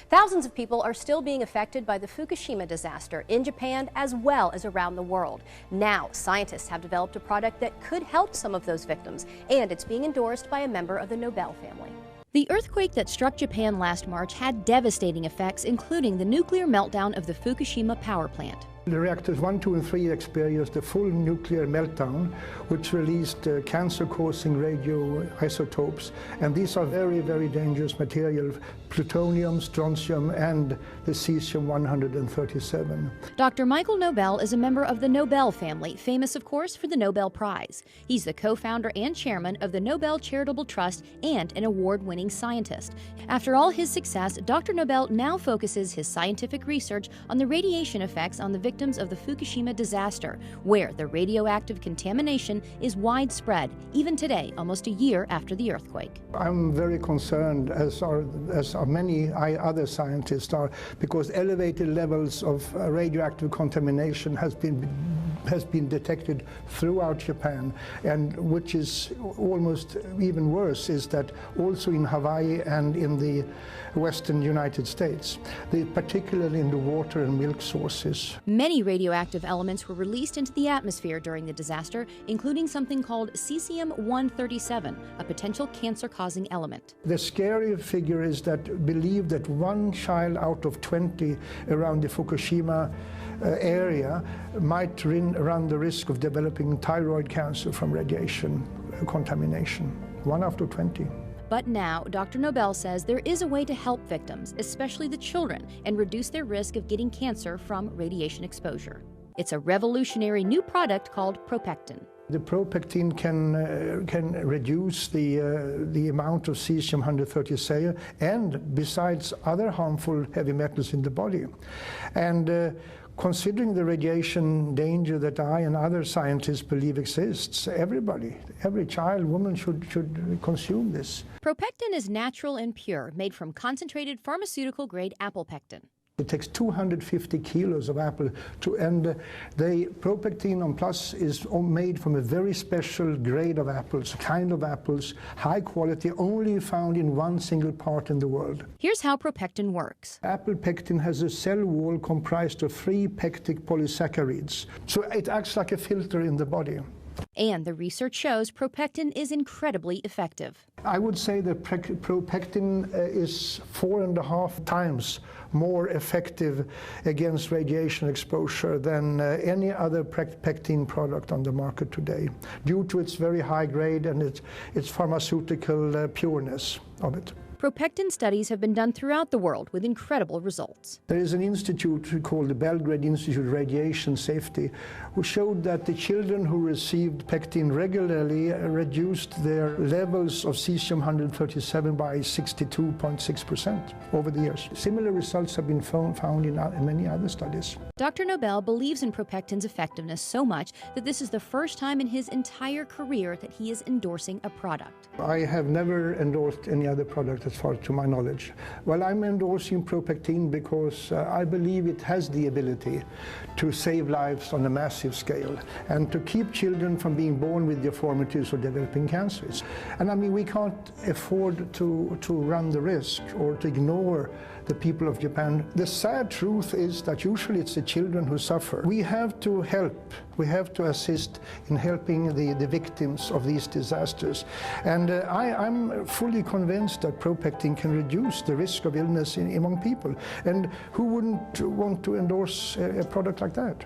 Thousands of people are still being affected by the Fukushima disaster in Japan as well as around the world. Now, scientists have developed a product that could help some of those victims, and it's being endorsed by a member of the Nobel family. The earthquake that struck Japan last March had devastating effects, including the nuclear meltdown of the Fukushima power plant. The reactors 1, 2, and 3 experienced a full nuclear meltdown, which released cancer-causing radioisotopes. And these are very, very dangerous material, plutonium, strontium, and the cesium-137. Dr. Michael Nobel is a member of the Nobel family, famous, of course, for the Nobel Prize. He's the co-founder and chairman of the Nobel Charitable Trust and an award-winning scientist. After all his success, Dr. Nobel now focuses his scientific research on the radiation effects on the victims of the Fukushima disaster, where the radioactive contamination is widespread, even today, almost a year after the earthquake. I'm very concerned, as are many other scientists are, because elevated levels of radioactive contamination has been detected throughout Japan, and which is almost even worse is that also in Hawaii and in the western United States, particularly in the water and milk sources. Many radioactive elements were released into the atmosphere during the disaster, including something called cesium-137, a potential cancer-causing element. The scary figure is that believe that 1 child out of 20 around the Fukushima area might run the risk of developing thyroid cancer from radiation contamination. 1 out of 20. But now, Dr. Nobel says there is a way to help victims, especially the children, and reduce their risk of getting cancer from radiation exposure. It's a revolutionary new product called ProPectin. The ProPectin can reduce the amount of cesium-137 and besides other harmful heavy metals in the body. And considering the radiation danger that I and other scientists believe exists, every child, woman should consume this. ProPectin is natural and pure, made from concentrated pharmaceutical-grade apple pectin. It takes 250 kilos of apple and the ProPectin on Plus is made from a very special grade of apples, kind of apples, high quality, only found in one single part in the world. Here's how ProPectin works. Apple pectin has a cell wall comprised of 3 pectic polysaccharides, so it acts like a filter in the body. And the research shows ProPectin is incredibly effective. I would say that ProPectin is 4.5 times more effective against radiation exposure than any other pectin product on the market today, due to its very high grade and its pharmaceutical pureness of it. ProPectin studies have been done throughout the world with incredible results. There is an institute called the Belgrade Institute of Radiation Safety, who showed that the children who received pectin regularly reduced their levels of cesium-137 by 62.6% over the years. Similar results have been found in many other studies. Dr. Nobel believes in ProPectin's effectiveness so much that this is the first time in his entire career that he is endorsing a product. I have never endorsed any other product as far to my knowledge. Well, I'm endorsing ProPectin because I believe it has the ability to save lives on a massive scale and to keep children from being born with deformities or developing cancers. And I mean, we can't afford to run the risk or to ignore the people of Japan. The sad truth is that usually it's the children who suffer. We have to help. We have to assist in helping the victims of these disasters. And I'm fully convinced that ProPectin can reduce the risk of illness among people. And who wouldn't want to endorse a product like that?